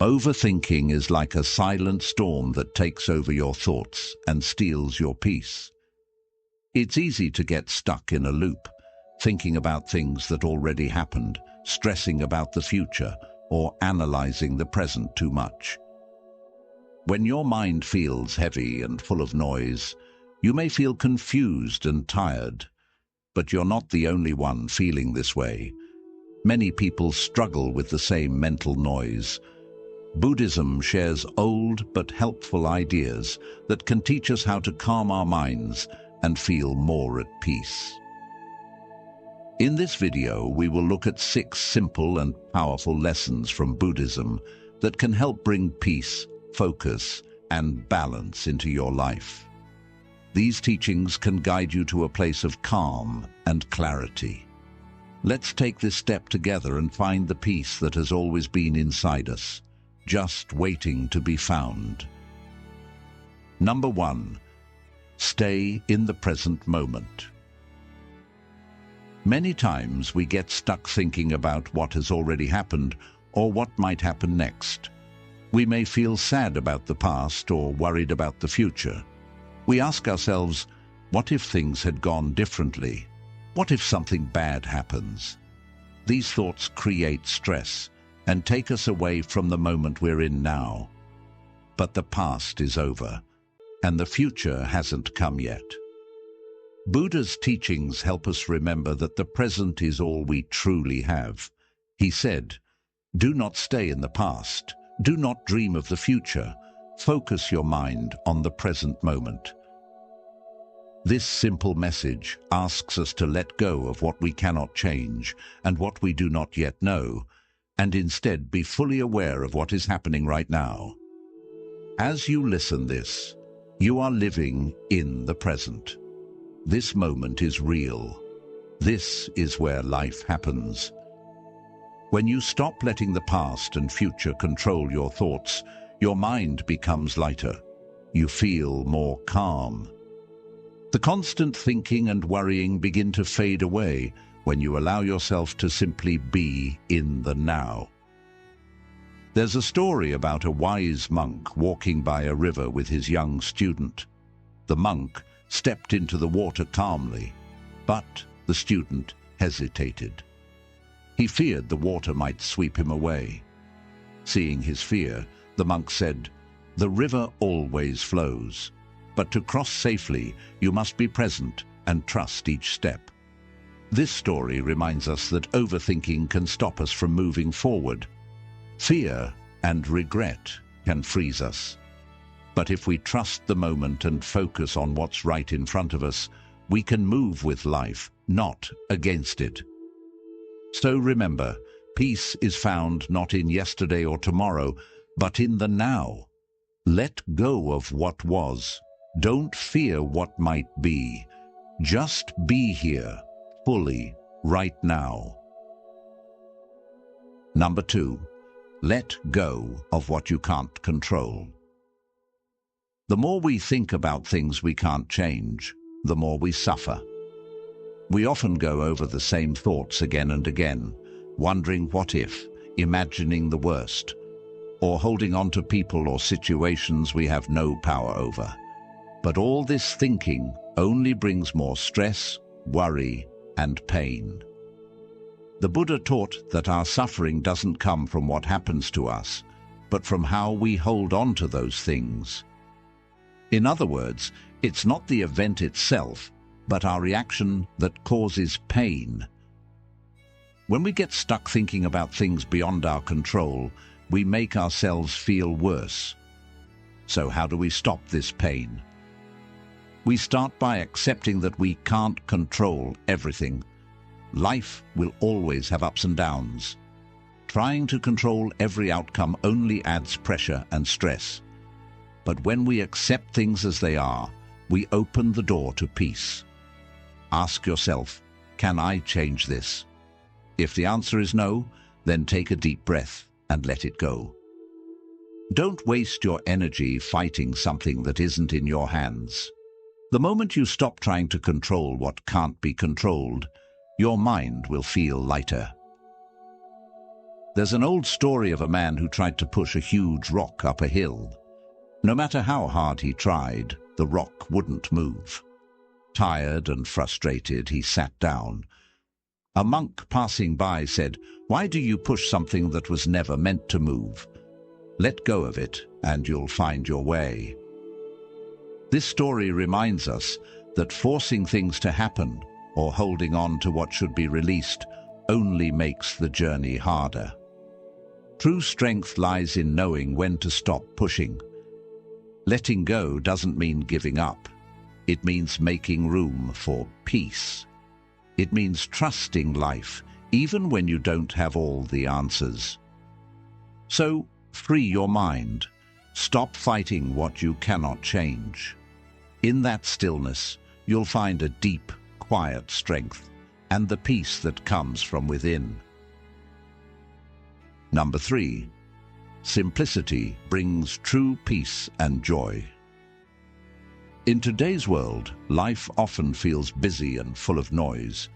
Overthinking is like a silent storm that takes over your thoughts and steals your peace. It's easy to get stuck in a loop, thinking about things that already happened, stressing about the future, or analyzing the present too much. When your mind feels heavy and full of noise, you may feel confused and tired, but you're not the only one feeling this way. Many people struggle with the same mental noise. Buddhism shares old but helpful ideas that can teach us how to calm our minds and feel more at peace. In this video, we will look at 6 simple and powerful lessons from Buddhism that can help bring peace, focus, and balance into your life. These teachings can guide you to a place of calm and clarity. Let's take this step together and find the peace that has always been inside us, just waiting to be found. Number 1. Stay in the present moment. Many times we get stuck thinking about what has already happened or what might happen next. We may feel sad about the past or worried about the future. We ask ourselves, what if things had gone differently? What if something bad happens? These thoughts create stress and take us away from the moment we're in now. But the past is over, and the future hasn't come yet. Buddha's teachings help us remember that the present is all we truly have. He said, "Do not stay in the past. Do not dream of the future. Focus your mind on the present moment." This simple message asks us to let go of what we cannot change and what we do not yet know, and instead be fully aware of what is happening right now. As you listen this, you are living in the present. This moment is real. This is where life happens. When you stop letting the past and future control your thoughts, your mind becomes lighter. You feel more calm. The constant thinking and worrying begin to fade away when you allow yourself to simply be in the now. There's a story about a wise monk walking by a river with his young student. The monk stepped into the water calmly, but the student hesitated. He feared the water might sweep him away. Seeing his fear, the monk said, "The river always flows, but to cross safely, you must be present and trust each step." This story reminds us that overthinking can stop us from moving forward. Fear and regret can freeze us. But if we trust the moment and focus on what's right in front of us, we can move with life, not against it. So remember, peace is found not in yesterday or tomorrow, but in the now. Let go of what was. Don't fear what might be. Just be here, fully, right now. Number 2. Let go of what you can't control. The more we think about things we can't change, the more we suffer. We often go over the same thoughts again and again, wondering what if, imagining the worst, or holding on to people or situations we have no power over. But all this thinking only brings more stress, worry, and pain. The Buddha taught that our suffering doesn't come from what happens to us, but from how we hold on to those things. In other words, it's not the event itself, but our reaction that causes pain. When we get stuck thinking about things beyond our control, we make ourselves feel worse. So how do we stop this pain? We start by accepting that we can't control everything. Life will always have ups and downs. Trying to control every outcome only adds pressure and stress. But when we accept things as they are, we open the door to peace. Ask yourself, can I change this? If the answer is no, then take a deep breath and let it go. Don't waste your energy fighting something that isn't in your hands. The moment you stop trying to control what can't be controlled, your mind will feel lighter. There's an old story of a man who tried to push a huge rock up a hill. No matter how hard he tried, the rock wouldn't move. Tired and frustrated, he sat down. A monk passing by said, "Why do you push something that was never meant to move? Let go of it, and you'll find your way." This story reminds us that forcing things to happen or holding on to what should be released only makes the journey harder. True strength lies in knowing when to stop pushing. Letting go doesn't mean giving up. It means making room for peace. It means trusting life, even when you don't have all the answers. So, free your mind. Stop fighting what you cannot change. In that stillness, you'll find a deep, quiet strength and the peace that comes from within. Number 3. Simplicity brings true peace and joy. In today's world, life often feels busy and full of noise.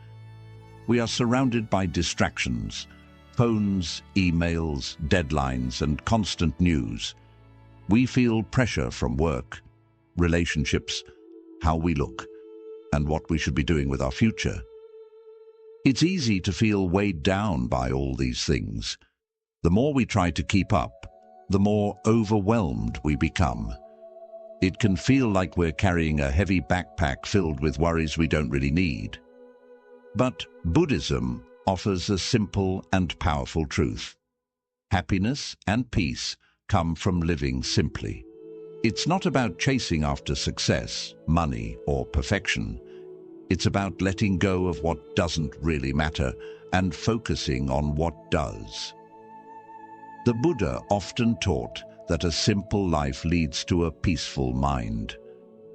We are surrounded by distractions, phones, emails, deadlines, and constant news. We feel pressure from work, relationships, how we look, and what we should be doing with our future. It's easy to feel weighed down by all these things. The more we try to keep up, the more overwhelmed we become. It can feel like we're carrying a heavy backpack filled with worries we don't really need. But Buddhism offers a simple and powerful truth. Happiness and peace come from living simply. It's not about chasing after success, money, or perfection. It's about letting go of what doesn't really matter and focusing on what does. The Buddha often taught that a simple life leads to a peaceful mind,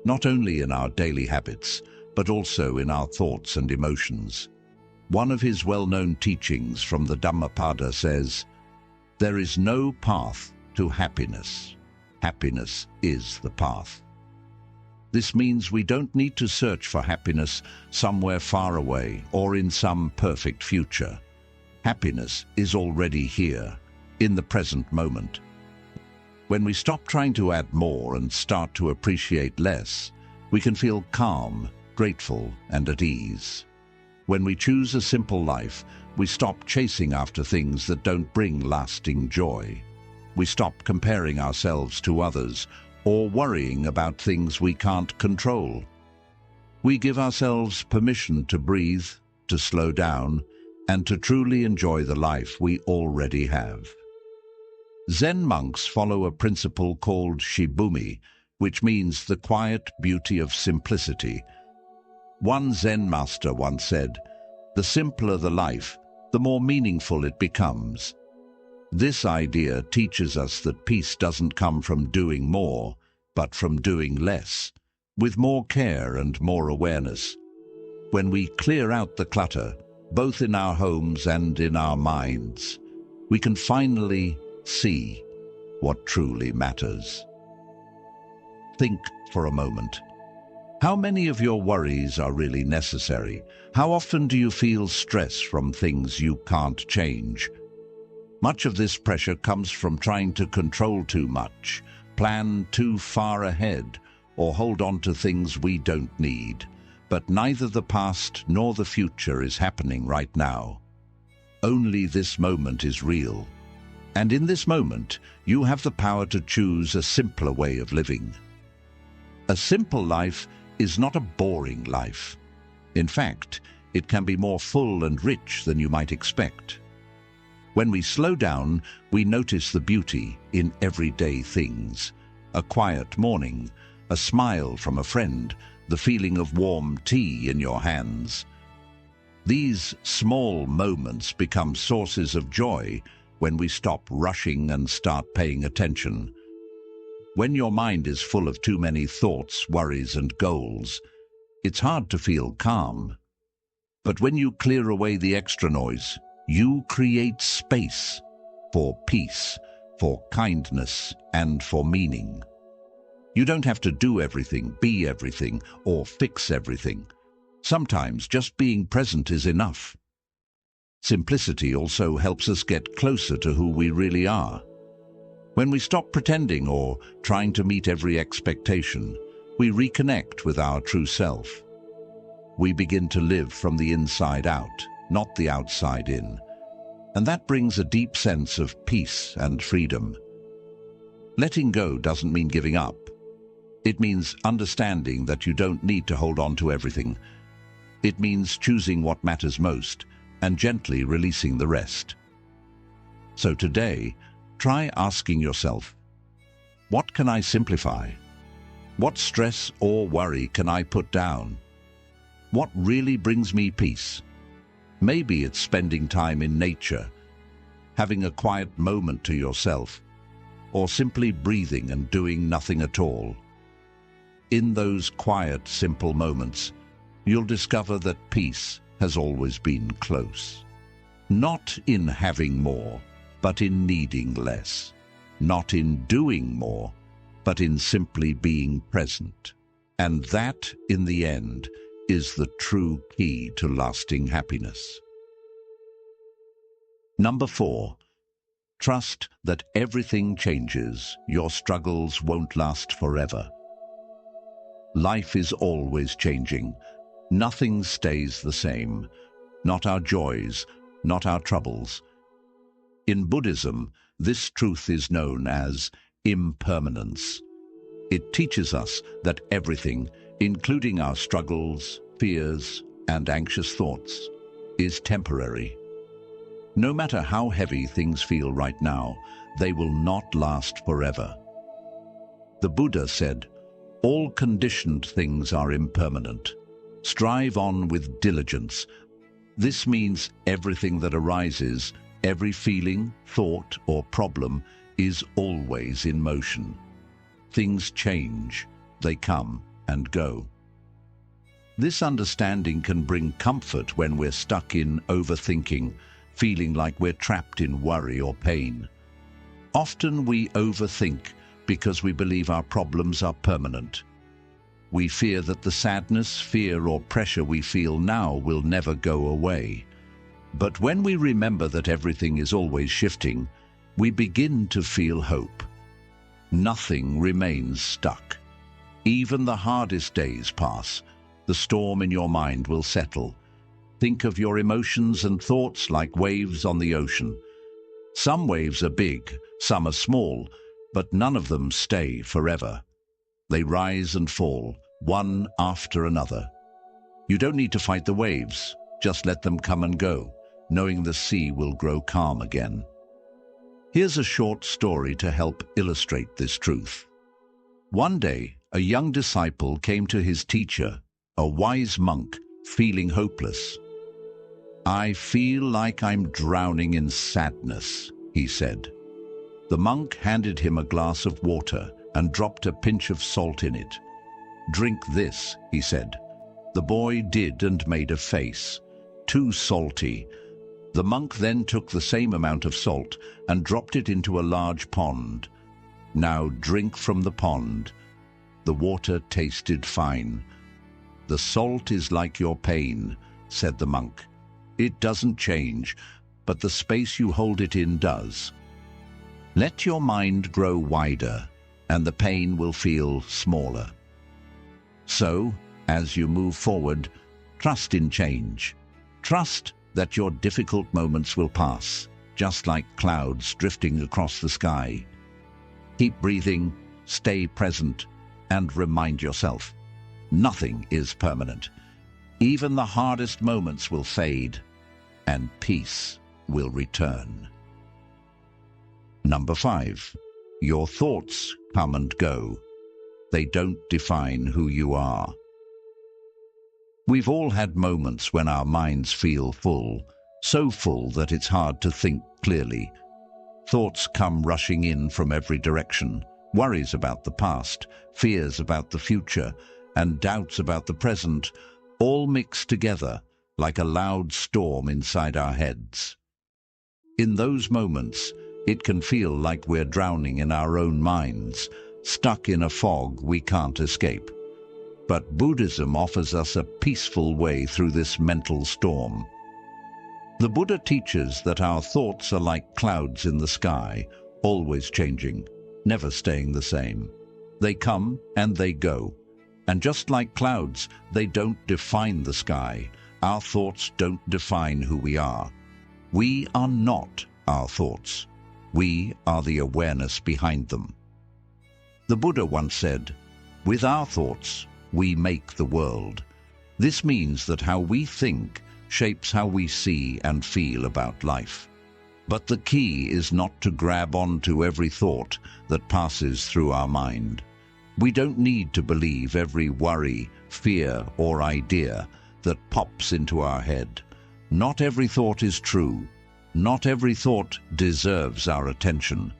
not only in our daily habits, but also in our thoughts and emotions. One of his well-known teachings from the Dhammapada says, "There is no path to happiness. Happiness is the path." This means we don't need to search for happiness somewhere far away or in some perfect future. Happiness is already here, in the present moment. When we stop trying to add more and start to appreciate less, we can feel calm, grateful, and at ease. When we choose a simple life, we stop chasing after things that don't bring lasting joy. We stop comparing ourselves to others or worrying about things we can't control. We give ourselves permission to breathe, to slow down, and to truly enjoy the life we already have. Zen monks follow a principle called shibumi, which means the quiet beauty of simplicity. One Zen master once said, "The simpler the life, the more meaningful it becomes." This idea teaches us that peace doesn't come from doing more, but from doing less, with more care and more awareness. When we clear out the clutter, both in our homes and in our minds, we can finally see what truly matters. Think for a moment. How many of your worries are really necessary? How often do you feel stress from things you can't change? Much of this pressure comes from trying to control too much, plan too far ahead, or hold on to things we don't need. But neither the past nor the future is happening right now. Only this moment is real. And in this moment, you have the power to choose a simpler way of living. A simple life is not a boring life. In fact, it can be more full and rich than you might expect. When we slow down, we notice the beauty in everyday things. A quiet morning, a smile from a friend, the feeling of warm tea in your hands. These small moments become sources of joy when we stop rushing and start paying attention. When your mind is full of too many thoughts, worries, and goals, it's hard to feel calm. But when you clear away the extra noise, you create space for peace, for kindness, and for meaning. You don't have to do everything, be everything, or fix everything. Sometimes just being present is enough. Simplicity also helps us get closer to who we really are. When we stop pretending or trying to meet every expectation, we reconnect with our true self. We begin to live from the inside out, not the outside in, and that brings a deep sense of peace and freedom. Letting go doesn't mean giving up. It means understanding that you don't need to hold on to everything. It means choosing what matters most and gently releasing the rest. So today, try asking yourself, what can I simplify? What stress or worry can I put down? What really brings me peace? Maybe it's spending time in nature, having a quiet moment to yourself, or simply breathing and doing nothing at all. In those quiet, simple moments, you'll discover that peace has always been close. Not in having more, but in needing less. Not in doing more, but in simply being present. And that, in the end, is the true key to lasting happiness. Number 4. Trust that everything changes. Your struggles won't last forever. Life is always changing. Nothing stays the same. Not our joys, not our troubles. In Buddhism, this truth is known as impermanence. It teaches us that everything, including our struggles, fears, and anxious thoughts, is temporary. No matter how heavy things feel right now, they will not last forever. The Buddha said, "All conditioned things are impermanent. Strive on with diligence." This means everything that arises, every feeling, thought, or problem is always in motion. Things change, they come and go. This understanding can bring comfort when we're stuck in overthinking, feeling like we're trapped in worry or pain. Often we overthink because we believe our problems are permanent. We fear that the sadness, fear, or pressure we feel now will never go away. But when we remember that everything is always shifting, we begin to feel hope. Nothing remains stuck. Even the hardest days pass. The storm in your mind will settle. Think of your emotions and thoughts like waves on the ocean. Some waves are big, some are small, but none of them stay forever. They rise and fall, one after another. You don't need to fight the waves, just let them come and go, knowing the sea will grow calm again. Here's a short story to help illustrate this truth. One day, a young disciple came to his teacher, a wise monk, feeling hopeless. "I feel like I'm drowning in sadness," he said. The monk handed him a glass of water and dropped a pinch of salt in it. "Drink this," he said. The boy did and made a face. "Too salty." The monk then took the same amount of salt and dropped it into a large pond. "Now drink from the pond." The water tasted fine. "The salt is like your pain," said the monk. "It doesn't change, but the space you hold it in does. Let your mind grow wider, and the pain will feel smaller. So, as you move forward, trust in change. Trust that your difficult moments will pass, just like clouds drifting across the sky. Keep breathing, stay present, and remind yourself, nothing is permanent. Even the hardest moments will fade, and peace will return. Number 5. Your thoughts come and go. They don't define who you are. We've all had moments when our minds feel full, so full that it's hard to think clearly. Thoughts come rushing in from every direction, worries about the past, fears about the future, and doubts about the present, all mixed together like a loud storm inside our heads. In those moments, it can feel like we're drowning in our own minds, stuck in a fog we can't escape. But Buddhism offers us a peaceful way through this mental storm. The Buddha teaches that our thoughts are like clouds in the sky, always changing, never staying the same. They come and they go. And just like clouds, they don't define the sky. Our thoughts don't define who we are. We are not our thoughts. We are the awareness behind them. The Buddha once said, "With our thoughts, we make the world." This means that how we think shapes how we see and feel about life. But the key is not to grab onto every thought that passes through our mind. We don't need to believe every worry, fear, or idea that pops into our head. Not every thought is true. Not every thought deserves our attention.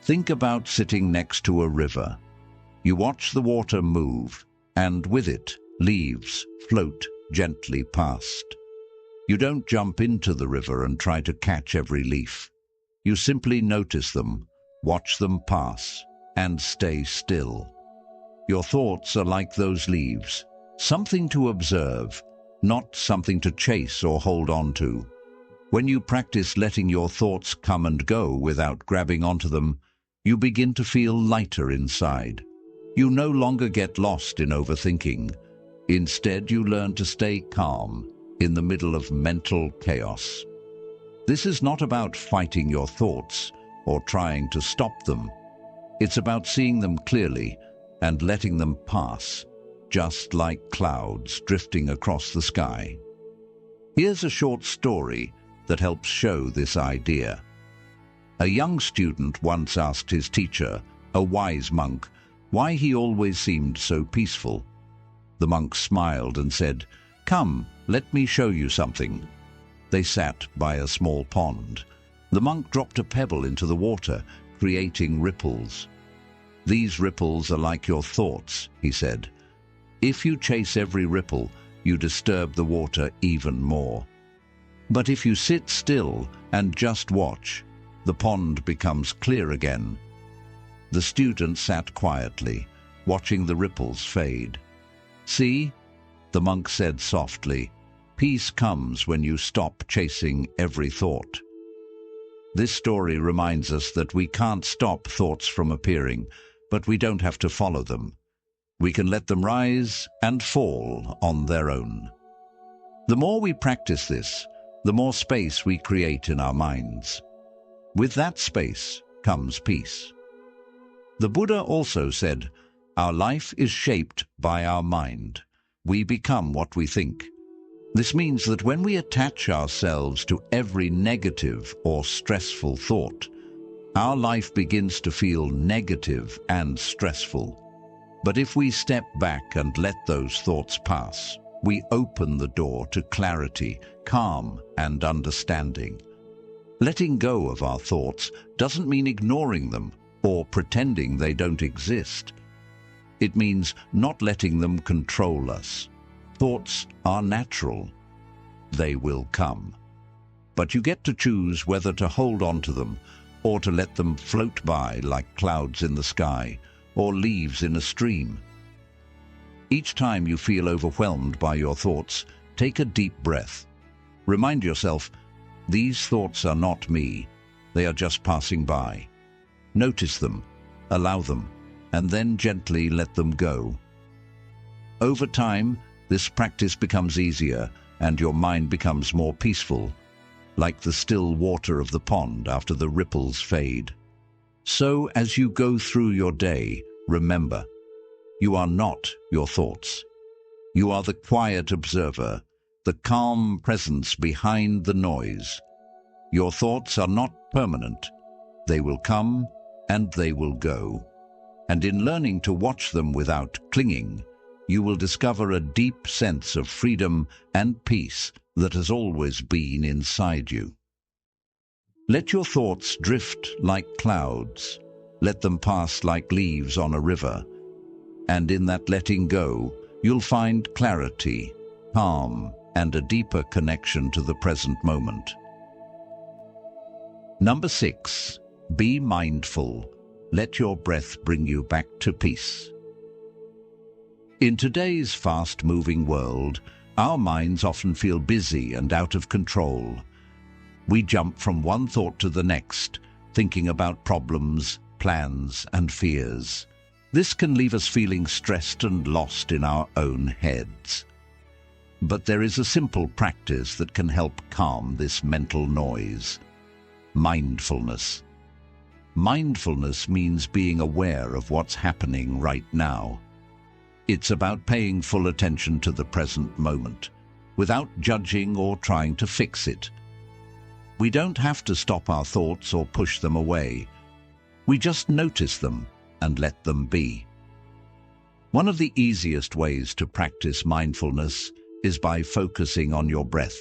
Think about sitting next to a river. You watch the water move, and with it, leaves float gently past. You don't jump into the river and try to catch every leaf. You simply notice them, watch them pass, and stay still. Your thoughts are like those leaves, something to observe, not something to chase or hold on to. When you practice letting your thoughts come and go without grabbing onto them, you begin to feel lighter inside. You no longer get lost in overthinking. Instead, you learn to stay calm in the middle of mental chaos. This is not about fighting your thoughts or trying to stop them. It's about seeing them clearly and letting them pass, just like clouds drifting across the sky. Here's a short story that helps show this idea. A young student once asked his teacher, a wise monk, why he always seemed so peaceful. The monk smiled and said, "Come, let me show you something." They sat by a small pond. The monk dropped a pebble into the water, creating ripples. "These ripples are like your thoughts," he said. "If you chase every ripple, you disturb the water even more. But if you sit still and just watch, the pond becomes clear again." The student sat quietly, watching the ripples fade. "See," the monk said softly, "peace comes when you stop chasing every thought." This story reminds us that we can't stop thoughts from appearing, but we don't have to follow them. We can let them rise and fall on their own. The more we practice this, the more space we create in our minds. With that space comes peace. The Buddha also said, "Our life is shaped by our mind. We become what we think." This means that when we attach ourselves to every negative or stressful thought, our life begins to feel negative and stressful. But if we step back and let those thoughts pass, we open the door to clarity, calm, and understanding. Letting go of our thoughts doesn't mean ignoring them or pretending they don't exist. It means not letting them control us. Thoughts are natural. They will come. But you get to choose whether to hold on to them or to let them float by like clouds in the sky or leaves in a stream. Each time you feel overwhelmed by your thoughts, take a deep breath. Remind yourself, these thoughts are not me. They are just passing by. Notice them, allow them, and then gently let them go. Over time, this practice becomes easier and your mind becomes more peaceful, like the still water of the pond after the ripples fade. So as you go through your day, remember, you are not your thoughts. You are the quiet observer, the calm presence behind the noise. Your thoughts are not permanent. They will come and they will go. And in learning to watch them without clinging, you will discover a deep sense of freedom and peace that has always been inside you. Let your thoughts drift like clouds. Let them pass like leaves on a river. And in that letting go, you'll find clarity, calm, and a deeper connection to the present moment. Number 6, be mindful. Let your breath bring you back to peace. In today's fast-moving world, Our minds often feel busy and out of control. We jump from one thought to the next, thinking about problems, plans, and fears. This can leave us feeling stressed and lost in our own heads. But there is a simple practice that can help calm this mental noise. Mindfulness. Mindfulness means being aware of what's happening right now. It's about paying full attention to the present moment, without judging or trying to fix it. We don't have to stop our thoughts or push them away. We just notice them and let them be. One of the easiest ways to practice mindfulness is by focusing on your breath.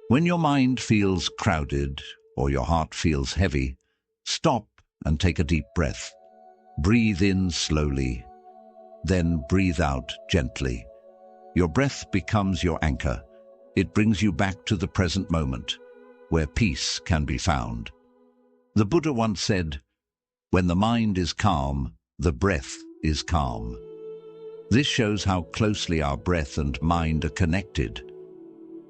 When your mind feels crowded or your heart feels heavy, stop and take a deep breath. Breathe in slowly, then breathe out gently. Your breath becomes your anchor. It brings you back to the present moment, where peace can be found. The Buddha once said, "When the mind is calm, the breath is calm." This shows how closely our breath and mind are connected.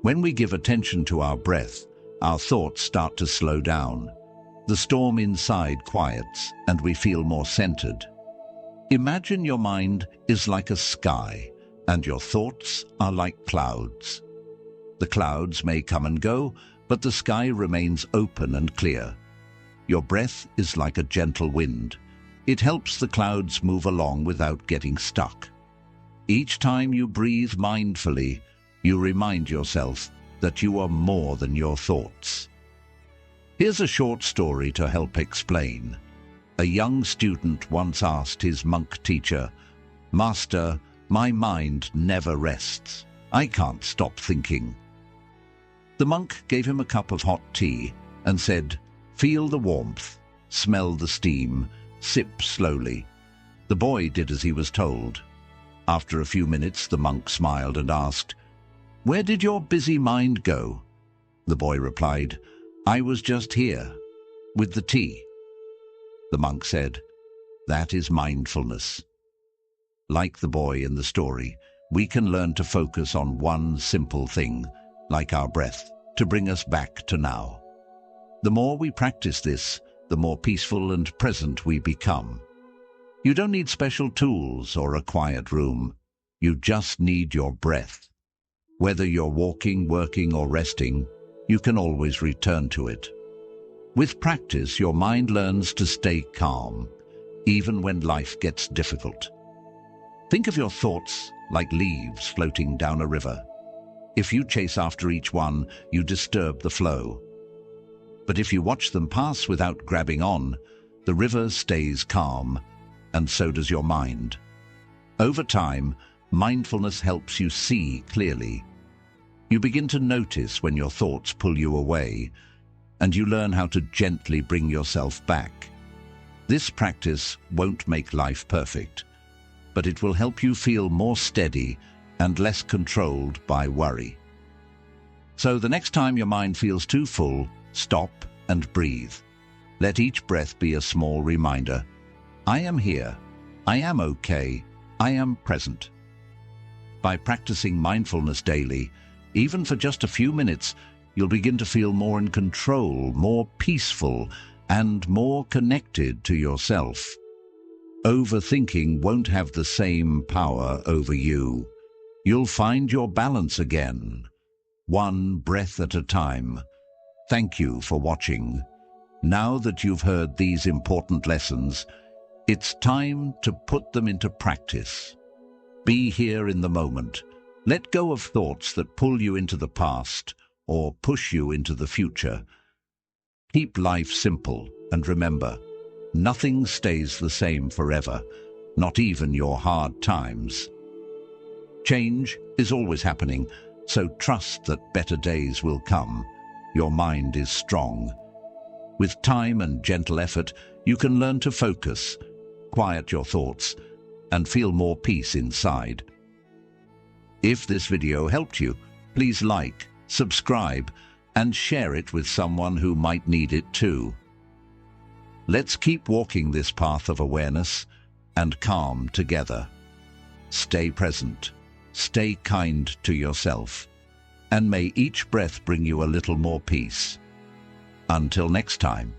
When we give attention to our breath, our thoughts start to slow down. The storm inside quiets, and we feel more centered. Imagine your mind is like a sky, and your thoughts are like clouds. The clouds may come and go, but the sky remains open and clear. Your breath is like a gentle wind. It helps the clouds move along without getting stuck. Each time you breathe mindfully, you remind yourself that you are more than your thoughts. Here's a short story to help explain. A young student once asked his monk teacher, "Master, my mind never rests. I can't stop thinking." The monk gave him a cup of hot tea and said, "Feel the warmth, smell the steam, sip slowly." The boy did as he was told. After a few minutes, the monk smiled and asked, "Where did your busy mind go?" The boy replied, "I was just here, with the tea." The monk said, "That is mindfulness." Like the boy in the story, we can learn to focus on one simple thing, like our breath, to bring us back to now. The more we practice this, the more peaceful and present we become. You don't need special tools or a quiet room. You just need your breath. Whether you're walking, working, or resting, you can always return to it. With practice, your mind learns to stay calm, even when life gets difficult. Think of your thoughts like leaves floating down a river. If you chase after each one, you disturb the flow. But if you watch them pass without grabbing on, the river stays calm, and so does your mind. Over time, mindfulness helps you see clearly. You begin to notice when your thoughts pull you away, and you learn how to gently bring yourself back. This practice won't make life perfect, but it will help you feel more steady and less controlled by worry. So the next time your mind feels too full, stop and breathe. Let each breath be a small reminder. I am here. I am okay. I am present. By practicing mindfulness daily, even for just a few minutes, you'll begin to feel more in control, more peaceful, and more connected to yourself. Overthinking won't have the same power over you. You'll find your balance again, one breath at a time. Thank you for watching. Now that you've heard these important lessons, it's time to put them into practice. Be here in the moment. Let go of thoughts that pull you into the past or push you into the future. Keep life simple and remember, nothing stays the same forever, not even your hard times. Change is always happening, so trust that better days will come. Your mind is strong. With time and gentle effort, you can learn to focus, quiet your thoughts, and feel more peace inside. If this video helped you, please like, subscribe, and share it with someone who might need it too. Let's keep walking this path of awareness and calm together. Stay present, Stay kind to yourself, and may each breath bring you a little more peace. Until next time.